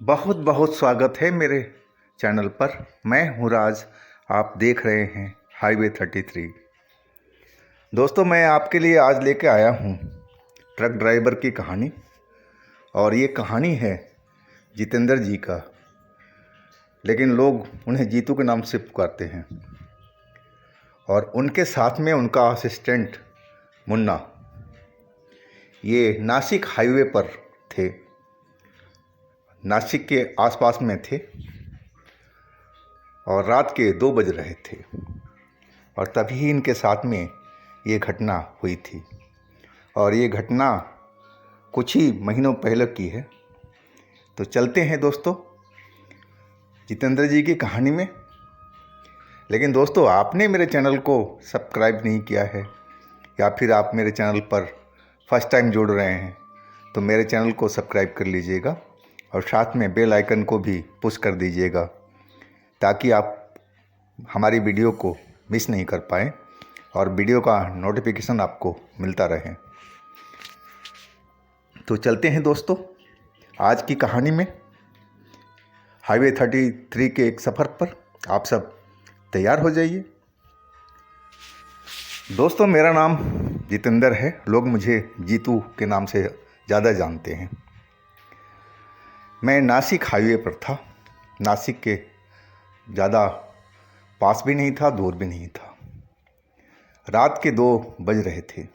बहुत बहुत स्वागत है मेरे चैनल पर। मैं हूँ राज। आप देख रहे हैं हाईवे 33। दोस्तों, मैं आपके लिए आज लेके आया हूँ ट्रक ड्राइवर की कहानी। और ये कहानी है जितेंद्र जी का, लेकिन लोग उन्हें जीतू के नाम से पुकारते हैं। और उनके साथ में उनका असिस्टेंट मुन्ना, ये नासिक हाईवे पर थे, नासिक के आसपास में थे और रात के 2 बज रहे थे। और तभी इनके साथ में ये घटना हुई थी। और ये घटना कुछ ही महीनों पहले की है। तो चलते हैं दोस्तों जितेंद्र जी की कहानी में। लेकिन दोस्तों, आपने मेरे चैनल को सब्सक्राइब नहीं किया है या फिर आप मेरे चैनल पर फर्स्ट टाइम जुड़ रहे हैं, तो मेरे चैनल को सब्सक्राइब कर लीजिएगा और साथ में बेल आइकन को भी पुश कर दीजिएगा, ताकि आप हमारी वीडियो को मिस नहीं कर पाएँ और वीडियो का नोटिफिकेशन आपको मिलता रहे। तो चलते हैं दोस्तों आज की कहानी में। हाईवे 33 के एक सफ़र पर आप सब तैयार हो जाइए। दोस्तों, मेरा नाम जितेंद्र है। लोग मुझे जीतू के नाम से ज़्यादा जानते हैं। मैं नासिक हाईवे पर था। नासिक के ज़्यादा पास भी नहीं था, दूर भी नहीं था। रात के 2 बज रहे थे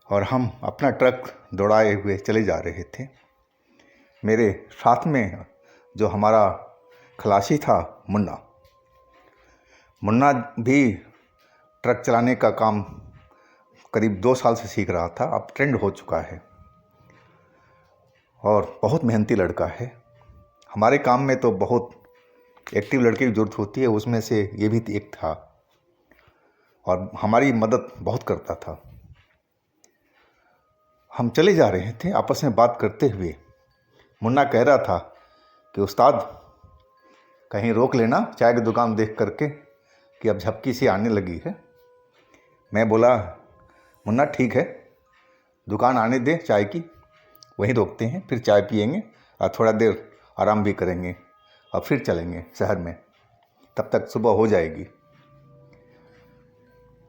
और हम अपना ट्रक दौड़ाए हुए चले जा रहे थे। मेरे साथ में जो हमारा खलासी था मुन्ना भी ट्रक चलाने का काम करीब 2 साल से सीख रहा था। अब ट्रेंड हो चुका है और बहुत मेहनती लड़का है। हमारे काम में तो बहुत एक्टिव लड़के की ज़रूरत होती है, उसमें से ये भी एक था और हमारी मदद बहुत करता था। हम चले जा रहे थे आपस में बात करते हुए। मुन्ना कह रहा था कि उस्ताद, कहीं रोक लेना चाय की दुकान देख करके कि अब झपकी सी आने लगी है। मैं बोला, मुन्ना ठीक है, दुकान आने दे चाय की, वहीं रोकते हैं, फिर चाय पिएंगे और थोड़ा देर आराम भी करेंगे और फिर चलेंगे शहर में, तब तक सुबह हो जाएगी।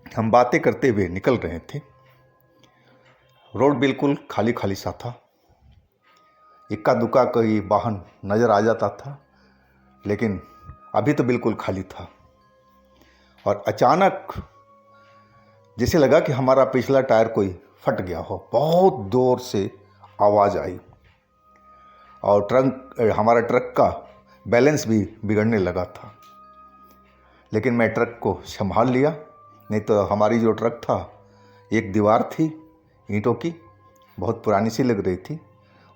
हम बातें करते हुए निकल रहे थे। रोड बिल्कुल खाली खाली सा था। इक्का दुक्का कोई वाहन नज़र आ जाता था, लेकिन अभी तो बिल्कुल खाली था। और अचानक जैसे लगा कि हमारा पिछला टायर कोई फट गया हो। बहुत जोर से आवाज़ आई और हमारा ट्रक का बैलेंस भी बिगड़ने लगा था। लेकिन मैं ट्रक को संभाल लिया, नहीं तो हमारी जो ट्रक था, एक दीवार थी ईंटों की, बहुत पुरानी सी लग रही थी।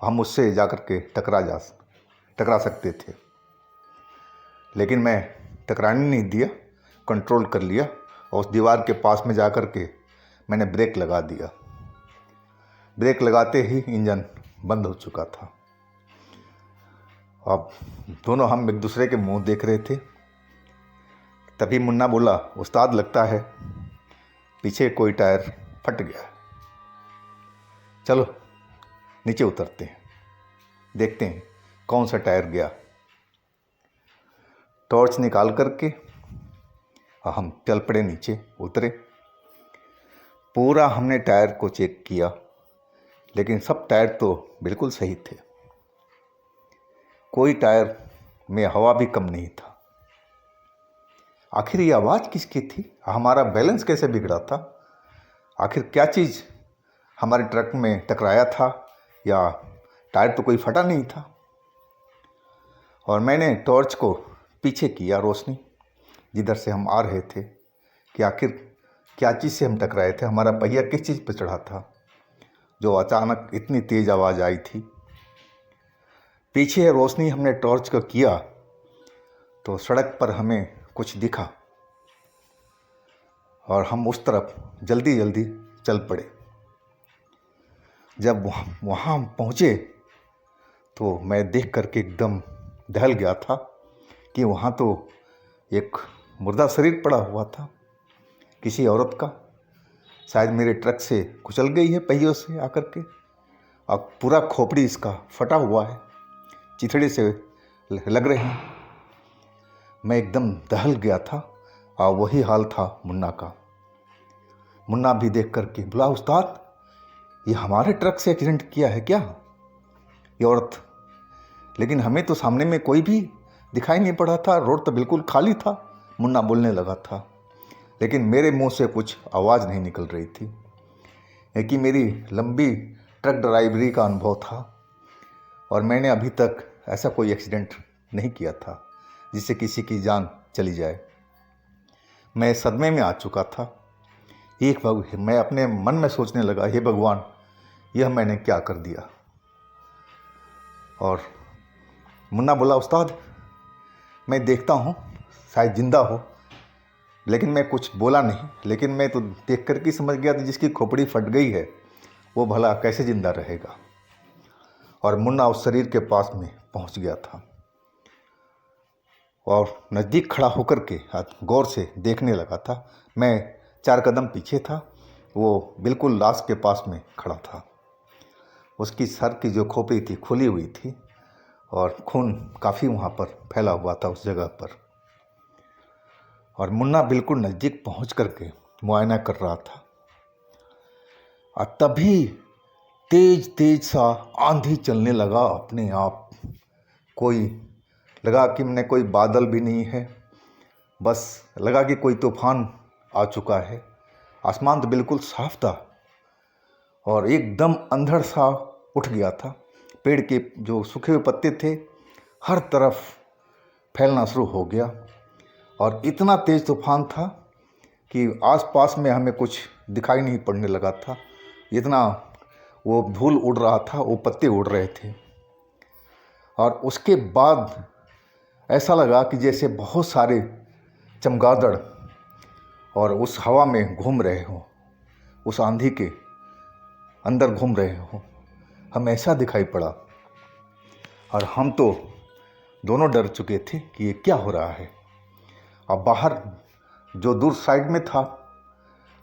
हम उससे जा कर के टकरा सकते थे, लेकिन मैं टकराने नहीं दिया, कंट्रोल कर लिया और उस दीवार के पास में जा कर के मैंने ब्रेक लगा दिया। ब्रेक लगाते ही इंजन बंद हो चुका था। अब दोनों हम एक दूसरे के मुंह देख रहे थे। तभी मुन्ना बोला, उस्ताद लगता है पीछे कोई टायर फट गया है, चलो नीचे उतरते हैं, देखते हैं कौन सा टायर गया। टॉर्च निकाल करके हम चल पड़े, नीचे उतरे। पूरा हमने टायर को चेक किया, लेकिन सब टायर तो बिल्कुल सही थे। कोई टायर में हवा भी कम नहीं था। आखिर ये आवाज़ किसकी थी? हमारा बैलेंस कैसे बिगड़ा था? आखिर क्या चीज़ हमारे ट्रक में टकराया था, या टायर तो कोई फटा नहीं था? और मैंने टॉर्च को पीछे किया, रोशनी जिधर से हम आ रहे थे, कि आखिर क्या चीज़ से हम टकराए थे, हमारा पहिया किस चीज़ पर चढ़ा था जो अचानक इतनी तेज़ आवाज़ आई थी। पीछे रोशनी हमने टॉर्च का किया तो सड़क पर हमें कुछ दिखा और हम उस तरफ जल्दी जल्दी चल पड़े। जब वहाँ पहुँचे तो मैं देख करके एकदम दहल गया था कि वहाँ तो एक मुर्दा शरीर पड़ा हुआ था, किसी औरत का। शायद मेरे ट्रक से कुचल गई है पहियों से आकर के, और पूरा खोपड़ी इसका फटा हुआ है। चिथड़े से लग रहे हैं। मैं एकदम दहल गया था और वही हाल था मुन्ना का। मुन्ना भी देख करके बोला, उस्ताद ये हमारे ट्रक से एक्सीडेंट किया है क्या ये औरत? लेकिन हमें तो सामने में कोई भी दिखाई नहीं पड़ा था, रोड तो बिल्कुल खाली था। मुन्ना बोलने लगा था, लेकिन मेरे मुंह से कुछ आवाज़ नहीं निकल रही थी, क्योंकि मेरी लंबी ट्रक ड्राइवरी का अनुभव था और मैंने अभी तक ऐसा कोई एक्सीडेंट नहीं किया था जिससे किसी की जान चली जाए। मैं सदमे में आ चुका था। मैं अपने मन में सोचने लगा, हे भगवान यह मैंने क्या कर दिया। और मुन्ना बोला, उस्ताद मैं देखता हूँ शायद जिंदा हो। लेकिन मैं कुछ बोला नहीं, लेकिन मैं तो देख कर के समझ गया था जिसकी खोपड़ी फट गई है वो भला कैसे जिंदा रहेगा। और मुन्ना उस शरीर के पास में पहुँच गया था और नज़दीक खड़ा होकर के गौर से देखने लगा था। मैं 4 कदम पीछे था, वो बिल्कुल लाश के पास में खड़ा था। उसकी सर की जो खोपड़ी थी खुली हुई थी और खून काफ़ी वहाँ पर फैला हुआ था उस जगह पर। और मुन्ना बिल्कुल नज़दीक पहुँच करके मुआयना कर रहा था और तभी तेज तेज सा आंधी चलने लगा अपने आप। कोई लगा कि मैंने कोई बादल भी नहीं है, बस लगा कि कोई तूफान आ चुका है। आसमान तो बिल्कुल साफ था और एकदम अंधड़ सा उठ गया था। पेड़ के जो सूखे हुए पत्ते थे हर तरफ फैलना शुरू हो गया और इतना तेज तूफान था कि आसपास में हमें कुछ दिखाई नहीं पड़ने लगा था। इतना वो धूल उड़ रहा था, वो पत्ते उड़ रहे थे। और उसके बाद ऐसा लगा कि जैसे बहुत सारे चमगादड़ और उस हवा में घूम रहे हो, उस आंधी के अंदर घूम रहे हो। हम ऐसा दिखाई पड़ा और हम तो दोनों डर चुके थे कि ये क्या हो रहा है। अब बाहर जो दूर साइड में था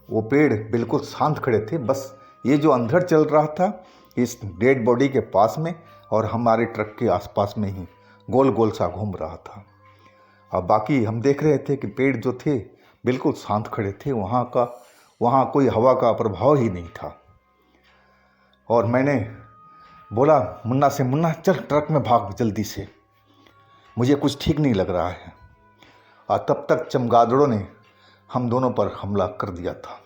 वो पेड़ बिल्कुल शांत खड़े थे, बस ये जो अंधड़ चल रहा था इस डेड बॉडी के पास में और हमारे ट्रक के आसपास में ही गोल गोल सा घूम रहा था। अब बाकी हम देख रहे थे कि पेड़ जो थे बिल्कुल शांत खड़े थे, वहाँ कोई हवा का प्रभाव ही नहीं था। और मैंने बोला मुन्ना से, मुन्ना चल ट्रक में भाग जल्दी से, मुझे कुछ ठीक नहीं लग रहा है। और तब तक चमगादड़ों ने हम दोनों पर हमला कर दिया था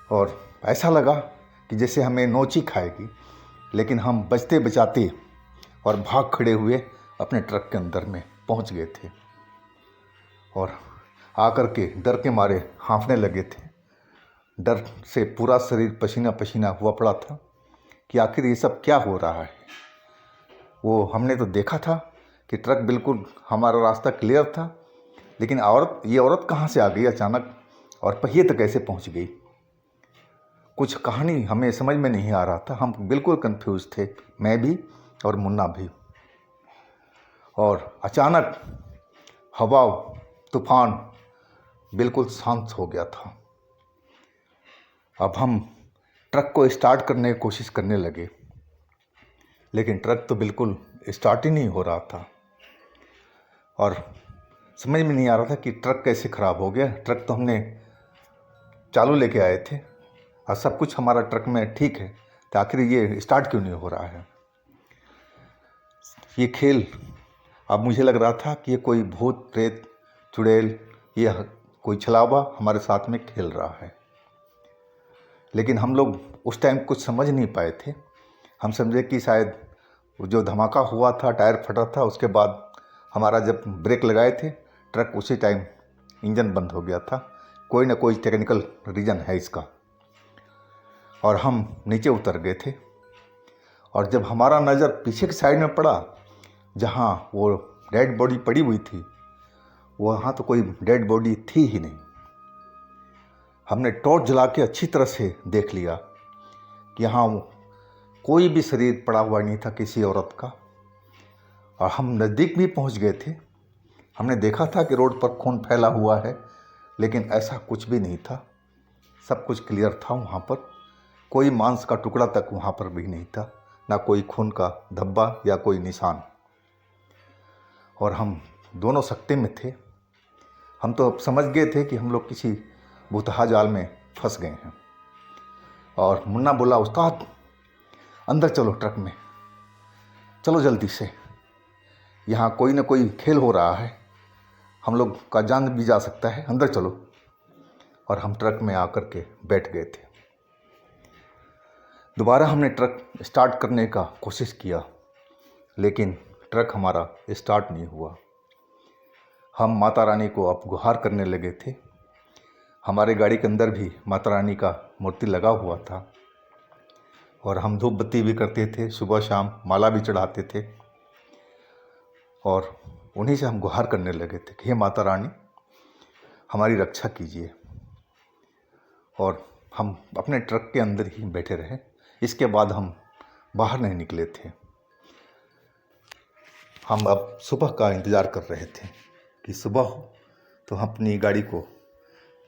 और ऐसा लगा कि जैसे हमें नोची खाएगी। लेकिन हम बचते बचाते और भाग खड़े हुए अपने ट्रक के अंदर में पहुंच गए थे और आकर के डर के मारे हाँफने लगे थे। डर से पूरा शरीर पसीना पसीना हुआ पड़ा था कि आखिर ये सब क्या हो रहा है। वो हमने तो देखा था कि ट्रक बिल्कुल हमारा रास्ता क्लियर था, लेकिन ये औरत कहाँ से आ गई अचानक और पहिए तक कैसे पहुँच गई। कुछ कहानी हमें समझ में नहीं आ रहा था। हम बिल्कुल कंफ्यूज थे, मैं भी और मुन्ना भी। और अचानक हवा तूफान बिल्कुल शांत हो गया था। अब हम ट्रक को स्टार्ट करने की कोशिश करने लगे, लेकिन ट्रक तो बिल्कुल स्टार्ट ही नहीं हो रहा था और समझ में नहीं आ रहा था कि ट्रक कैसे ख़राब हो गया। ट्रक तो हमने चालू लेके आए थे और सब कुछ हमारा ट्रक में ठीक है, तो आखिर ये स्टार्ट क्यों नहीं हो रहा है। ये खेल अब मुझे लग रहा था कि ये कोई भूत प्रेत चुड़ैल ये कोई छलावा हमारे साथ में खेल रहा है। लेकिन हम लोग उस टाइम कुछ समझ नहीं पाए थे। हम समझे कि शायद जो धमाका हुआ था, टायर फटा था, उसके बाद हमारा जब ब्रेक लगाए थे ट्रक उसी टाइम इंजन बंद हो गया था। कोई ना कोई टेक्निकल रीज़न है इसका। और हम नीचे उतर गए थे और जब हमारा नज़र पीछे की साइड में पड़ा जहाँ वो डेड बॉडी पड़ी हुई थी, वहाँ तो कोई डेड बॉडी थी ही नहीं। हमने टॉर्च जला के अच्छी तरह से देख लिया कि यहाँ कोई भी शरीर पड़ा हुआ नहीं था किसी औरत का। और हम नज़दीक भी पहुँच गए थे। हमने देखा था कि रोड पर खून फैला हुआ है, लेकिन ऐसा कुछ भी नहीं था। सब कुछ क्लियर था। वहाँ पर कोई मांस का टुकड़ा तक वहाँ पर भी नहीं था। ना कोई खून का धब्बा या कोई निशान। और हम दोनों सकते में थे। हम तो अब समझ गए थे कि हम लोग किसी भूतहा जाल में फंस गए हैं। और मुन्ना बोला, उस्ताद अंदर चलो, ट्रक में चलो जल्दी से, यहाँ कोई ना कोई खेल हो रहा है, हम लोग का जान भी जा सकता है, अंदर चलो। और हम ट्रक में आकर के बैठ गए थे। दोबारा हमने ट्रक स्टार्ट करने का कोशिश किया, लेकिन ट्रक हमारा स्टार्ट नहीं हुआ। हम माता रानी को अब गुहार करने लगे थे। हमारे गाड़ी के अंदर भी माता रानी का मूर्ति लगा हुआ था और हम धूप बत्ती भी करते थे, सुबह शाम माला भी चढ़ाते थे। और उन्हीं से हम गुहार करने लगे थे कि हे माता रानी हमारी रक्षा कीजिए। और हम अपने ट्रक के अंदर ही बैठे रहे। इसके बाद हम बाहर नहीं निकले थे। हम अब सुबह का इंतज़ार कर रहे थे कि सुबह हो तो हम अपनी गाड़ी को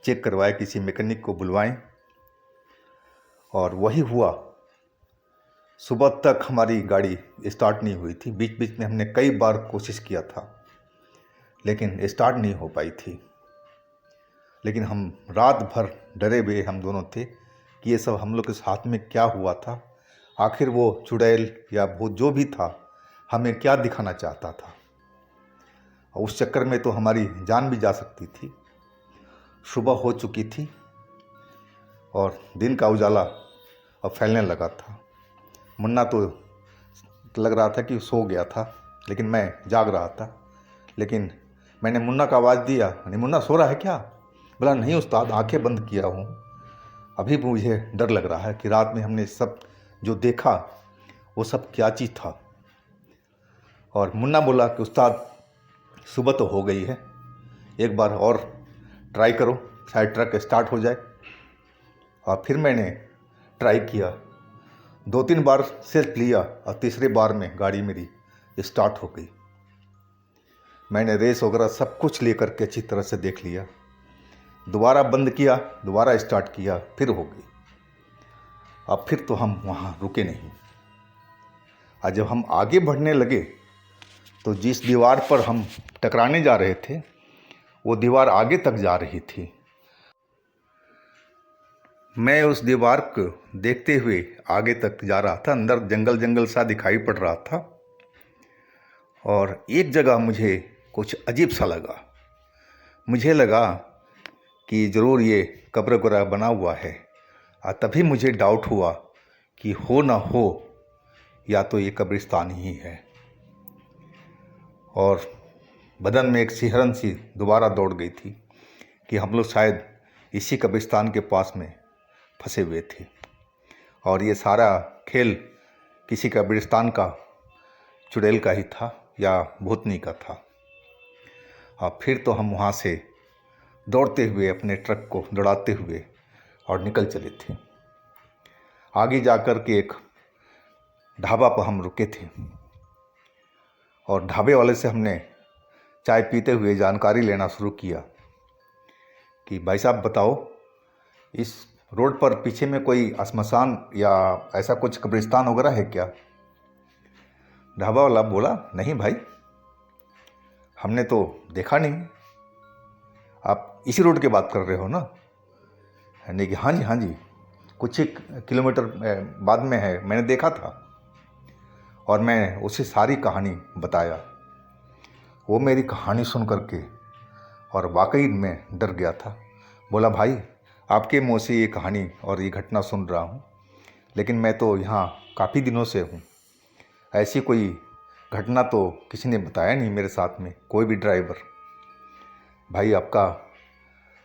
चेक करवाएं, किसी मैकेनिक को बुलवाएं। और वही हुआ। सुबह तक हमारी गाड़ी स्टार्ट नहीं हुई थी। बीच बीच में हमने कई बार कोशिश किया था, लेकिन स्टार्ट नहीं हो पाई थी। लेकिन हम रात भर डरे हुए हम दोनों थे कि ये सब हम लोग के साथ में क्या हुआ था। आखिर वो चुड़ैल या भूत जो भी था हमें क्या दिखाना चाहता था। उस चक्कर में तो हमारी जान भी जा सकती थी। सुबह हो चुकी थी और दिन का उजाला अब फैलने लगा था। मुन्ना तो लग रहा था कि सो गया था, लेकिन मैं जाग रहा था। लेकिन मैंने मुन्ना का आवाज़ दिया, नहीं मुन्ना सो रहा है क्या? बोला नहीं उस्ताद, आंखें बंद किया हूँ। अभी भी मुझे डर लग रहा है कि रात में हमने सब जो देखा वो सब क्या चीज़ था। और मुन्ना बोला कि उस्ताद सुबह तो हो गई है, एक बार और ट्राई करो, शायद ट्रक स्टार्ट हो जाए। और फिर मैंने ट्राई किया, 2-3 बार सेल्फ लिया और तीसरे बार में गाड़ी मेरी स्टार्ट हो गई। मैंने रेस वगैरह सब कुछ लेकर के अच्छी तरह से देख लिया। दोबारा बंद किया, दोबारा स्टार्ट किया, फिर हो गई। अब फिर तो हम वहाँ रुके नहीं। और जब हम आगे बढ़ने लगे तो जिस दीवार पर हम टकराने जा रहे थे वो दीवार आगे तक जा रही थी। मैं उस दीवार को देखते हुए आगे तक जा रहा था। अंदर जंगल जंगल सा दिखाई पड़ रहा था। और एक जगह मुझे कुछ अजीब सा लगा। मुझे लगा कि ज़रूर ये कब्र वगैरह बना हुआ है। और तभी मुझे डाउट हुआ कि हो ना हो या तो ये कब्रिस्तान ही है। और बदन में एक सिहरन सी दोबारा दौड़ गई थी कि हम लोग शायद इसी कब्रिस्तान के पास में फंसे हुए थे और ये सारा खेल किसी कब्रिस्तान का चुड़ैल का ही था या भूतनी का था। और फिर तो हम वहाँ से दौड़ते हुए अपने ट्रक को दौड़ाते हुए और निकल चले थे। आगे जाकर के एक ढाबा पर हम रुके थे और ढाबे वाले से हमने चाय पीते हुए जानकारी लेना शुरू किया कि भाई साहब बताओ, इस रोड पर पीछे में कोई श्मशान या ऐसा कुछ कब्रिस्तान वगैरह है क्या? ढाबा वाला बोला नहीं भाई, हमने तो देखा नहीं। आप इसी रोड की बात कर रहे हो ना? नहीं कि हाँ जी हाँ जी, कुछ ही किलोमीटर बाद में है, मैंने देखा था। और मैं उसे सारी कहानी बताया। वो मेरी कहानी सुन करके और वाकई में डर गया था। बोला भाई आपके मुँह से ये कहानी और ये घटना सुन रहा हूँ, लेकिन मैं तो यहाँ काफ़ी दिनों से हूँ, ऐसी कोई घटना तो किसी ने बताया नहीं मेरे साथ में, कोई भी ड्राइवर। भाई आपका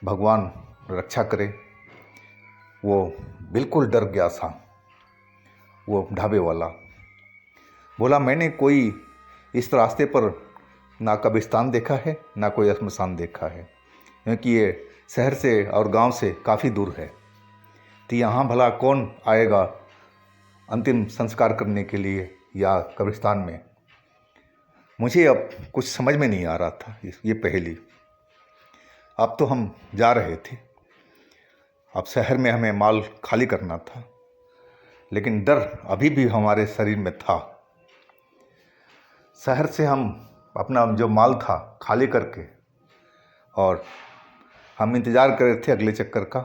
भगवान रक्षा करे। वो बिल्कुल डर गया था वो ढाबे वाला। बोला मैंने कोई इस रास्ते पर ना कब्रिस्तान देखा है ना कोई श्मशान देखा है, क्योंकि ये शहर से और गांव से काफ़ी दूर है। तो यहाँ भला कौन आएगा अंतिम संस्कार करने के लिए या कब्रिस्तान में? मुझे अब कुछ समझ में नहीं आ रहा था ये पहेली। अब तो हम जा रहे थे, अब शहर में हमें माल खाली करना था, लेकिन डर अभी भी हमारे शरीर में था। शहर से हम अपना जो माल था खाली करके और हम इंतज़ार कर रहे थे अगले चक्कर का,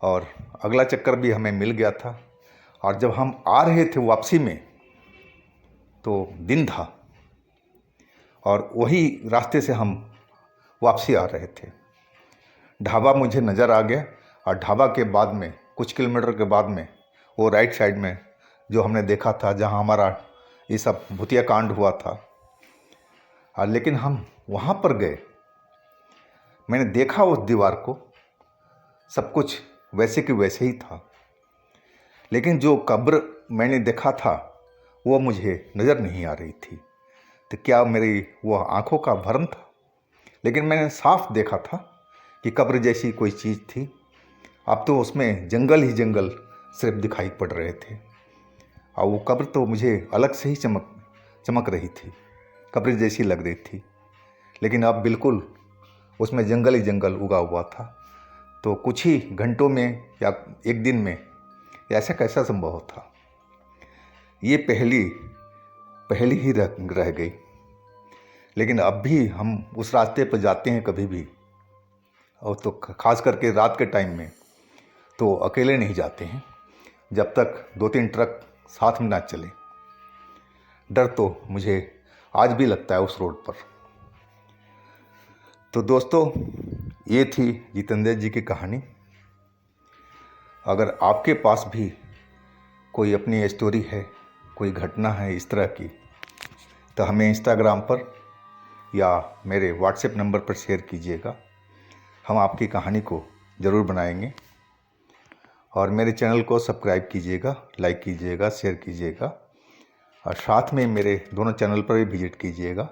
और अगला चक्कर भी हमें मिल गया था। और जब हम आ रहे थे वापसी में तो दिन था और वही रास्ते से हम वापसी आ रहे थे। ढाबा मुझे नज़र आ गया और ढाबा के बाद में कुछ किलोमीटर के बाद में वो राइट साइड में जो हमने देखा था जहाँ हमारा ये सब भूतिया कांड हुआ था। और लेकिन हम वहाँ पर गए, मैंने देखा उस दीवार को, सब कुछ वैसे कि वैसे ही था, लेकिन जो कब्र मैंने देखा था वो मुझे नज़र नहीं आ रही थी। तो क्या मेरी वो आँखों का भ्रम था? लेकिन मैंने साफ देखा था कि कब्र जैसी कोई चीज़ थी। अब तो उसमें जंगल ही जंगल सिर्फ दिखाई पड़ रहे थे और वो कब्र तो मुझे अलग से ही चमक रही थी, कब्र जैसी लग रही थी। लेकिन अब बिल्कुल उसमें जंगल ही जंगल उगा हुआ था। तो कुछ ही घंटों में या एक दिन में ऐसा कैसा संभव था? ये पहली ही रह गई। लेकिन अब भी हम उस रास्ते पर जाते हैं कभी भी, और तो खास करके रात के टाइम में तो अकेले नहीं जाते हैं जब तक 2-3 ट्रक साथ में ना चले। डर तो मुझे आज भी लगता है उस रोड पर। तो दोस्तों, ये थी जितेंद्र जी की कहानी। अगर आपके पास भी कोई अपनी स्टोरी है, कोई घटना है इस तरह की, तो हमें इंस्टाग्राम पर या मेरे व्हाट्सएप नंबर पर शेयर कीजिएगा। हम आपकी कहानी को ज़रूर बनाएंगे। और मेरे चैनल को सब्सक्राइब कीजिएगा, लाइक कीजिएगा, शेयर कीजिएगा, और साथ में मेरे दोनों चैनल पर भी विजिट कीजिएगा।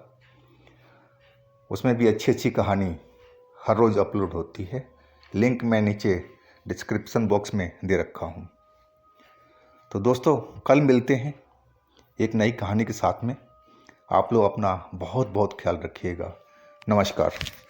उसमें भी अच्छी अच्छी कहानी हर रोज़ अपलोड होती है। लिंक मैं नीचे डिस्क्रिप्शन बॉक्स में दे रखा हूँ। तो दोस्तों, कल मिलते हैं एक नई कहानी के साथ में। आप लोग अपना बहुत बहुत ख्याल रखिएगा। नमस्कार।